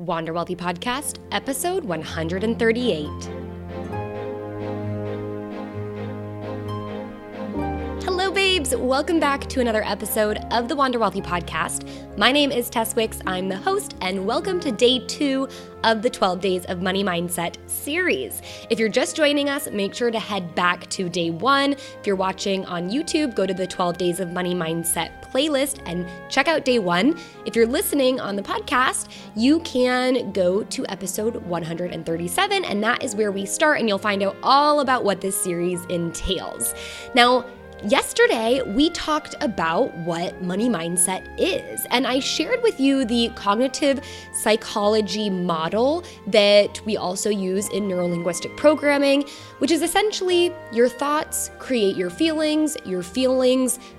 Wander Wealthy Podcast, episode 138. Hello, babes. Welcome back to another episode of the Wander Wealthy Podcast. My name is Tess. I'm the host, and welcome to day 2 of the 12 Days of Money Mindset series. If you're just joining us, make sure to head back to day 1. If you're watching on YouTube, go to the 12 Days of Money Mindset playlist and check out day 1. If you're listening on the podcast, you can go to episode 137, and that is where we start, and you'll find out all about what this series entails. Now, yesterday, we talked about what money mindset is, and I shared with you the cognitive psychology model that we also use in neurolinguistic programming, which is essentially your thoughts create your feelings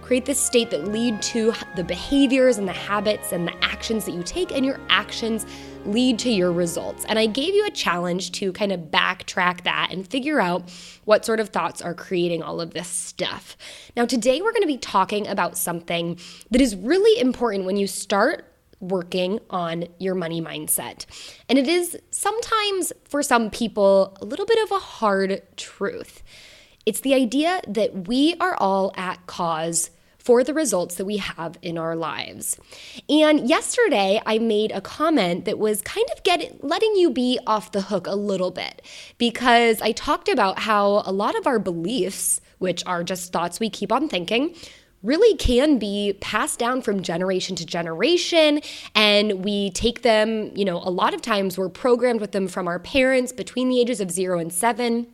create the state that lead to the behaviors and the habits and the actions that you take, and your actions lead to your results. And I gave you a challenge to kind of backtrack that and figure out what sort of thoughts are creating all of this stuff. Now, today we're going to be talking about something that is really important when you start working on your money mindset. And it is sometimes, for some people, a little bit of a hard truth. It's the idea that we are all at cause for the results that we have in our lives. And yesterday, I made a comment that was kind of letting you be off the hook a little bit, because I talked about how a lot of our beliefs, which are just thoughts we keep on thinking, really can be passed down from generation to generation, and we take them, a lot of times we're programmed with them from our parents between the ages of 0 and 7.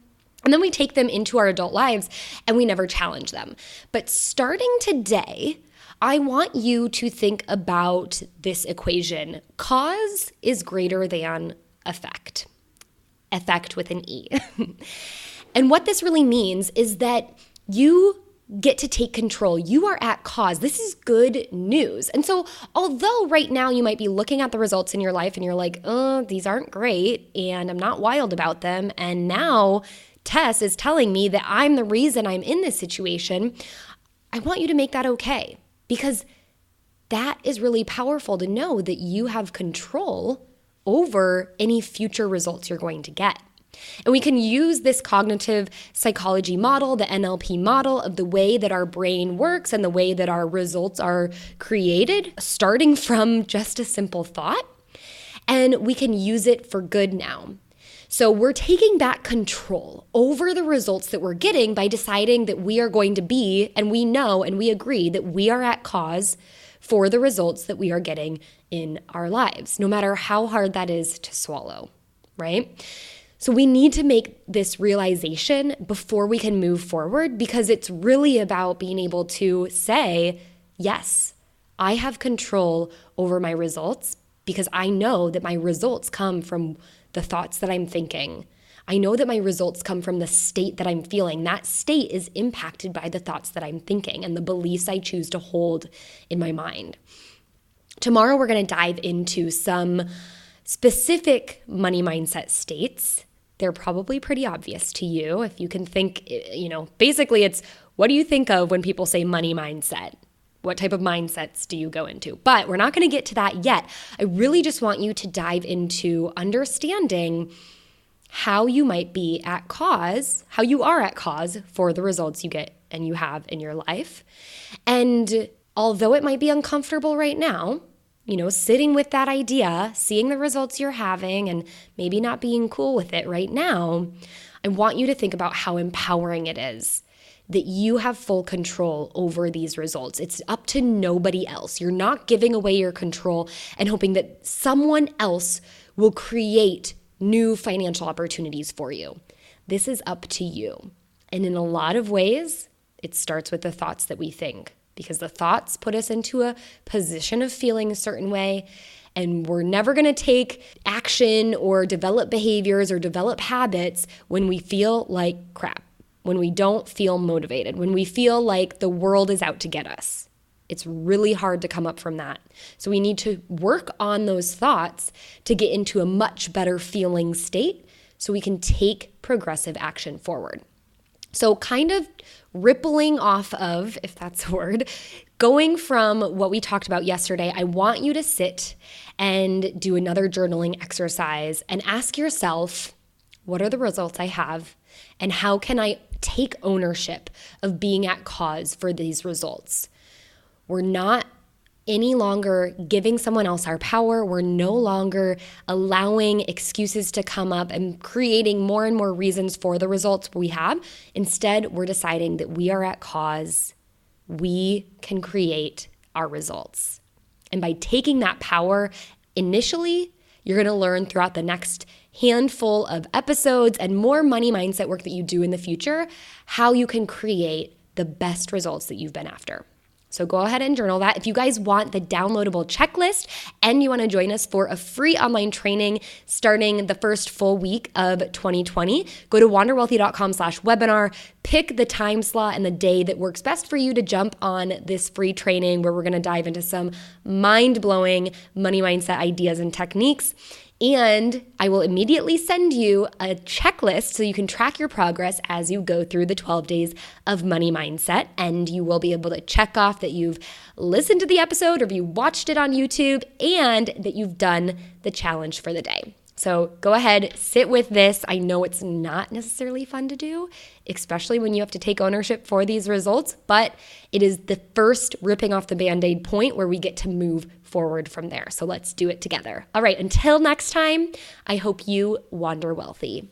And then we take them into our adult lives and we never challenge them. But starting today, I want you to think about this equation. Cause is greater than effect. Effect with an E. And what this really means is that you get to take control. You are at cause. This is good news. And so although right now you might be looking at the results in your life and you're like, these aren't great and I'm not wild about them, and now Tess is telling me that I'm the reason I'm in this situation, I want you to make that okay, because that is really powerful to know that you have control over any future results you're going to get. And we can use this cognitive psychology model, the NLP model, of the way that our brain works and the way that our results are created, starting from just a simple thought, and we can use it for good now. So we're taking back control over the results that we're getting by deciding that we are going to be, and we know and we agree that we are at cause for the results that we are getting in our lives, no matter how hard that is to swallow, right? So we need to make this realization before we can move forward, because it's really about being able to say, yes, I have control over my results, because I know that my results come from the thoughts that I'm thinking. I know that my results come from the state that I'm feeling. That state is impacted by the thoughts that I'm thinking and the beliefs I choose to hold in my mind. Tomorrow, we're going to dive into some specific money mindset states. They're probably pretty obvious to you. If you can think, basically it's, what do you think of when people say money mindset? What type of mindsets do you go into? But we're not going to get to that yet. I really just want you to dive into understanding how you might be at cause, how you are at cause for the results you get and you have in your life. And although it might be uncomfortable right now, sitting with that idea, seeing the results you're having and maybe not being cool with it right now, I want you to think about how empowering it is that you have full control over these results. It's up to nobody else. You're not giving away your control and hoping that someone else will create new financial opportunities for you. This is up to you. And in a lot of ways, it starts with the thoughts that we think, because the thoughts put us into a position of feeling a certain way, and we're never going to take action or develop behaviors or develop habits when we feel like crap. When we don't feel motivated, when we feel like the world is out to get us. It's really hard to come up from that. So we need to work on those thoughts to get into a much better feeling state so we can take progressive action forward. So kind of rippling off of, if that's a word, going from what we talked about yesterday, I want you to sit and do another journaling exercise and ask yourself, what are the results I have? And how can I take ownership of being at cause for these results? We're not any longer giving someone else our power. We're no longer allowing excuses to come up and creating more and more reasons for the results we have. Instead, we're deciding that we are at cause. We can create our results. And by taking that power initially, you're going to learn throughout the next handful of episodes and more money mindset work that you do in the future, how you can create the best results that you've been after. So go ahead and journal that. If you guys want the downloadable checklist and you want to join us for a free online training starting the first full week of 2020, go to wanderwealthy.com/webinar, pick the time slot and the day that works best for you to jump on this free training where we're going to dive into some mind-blowing money mindset ideas and techniques. And I will immediately send you a checklist so you can track your progress as you go through the 12 days of money mindset. And you will be able to check off that you've listened to the episode or if you watched it on YouTube and that you've done the challenge for the day. So go ahead, sit with this. I know it's not necessarily fun to do, especially when you have to take ownership for these results, but it is the first ripping off the Band-Aid point where we get to move forward from there. So let's do it together. All right, until next time, I hope you wander wealthy.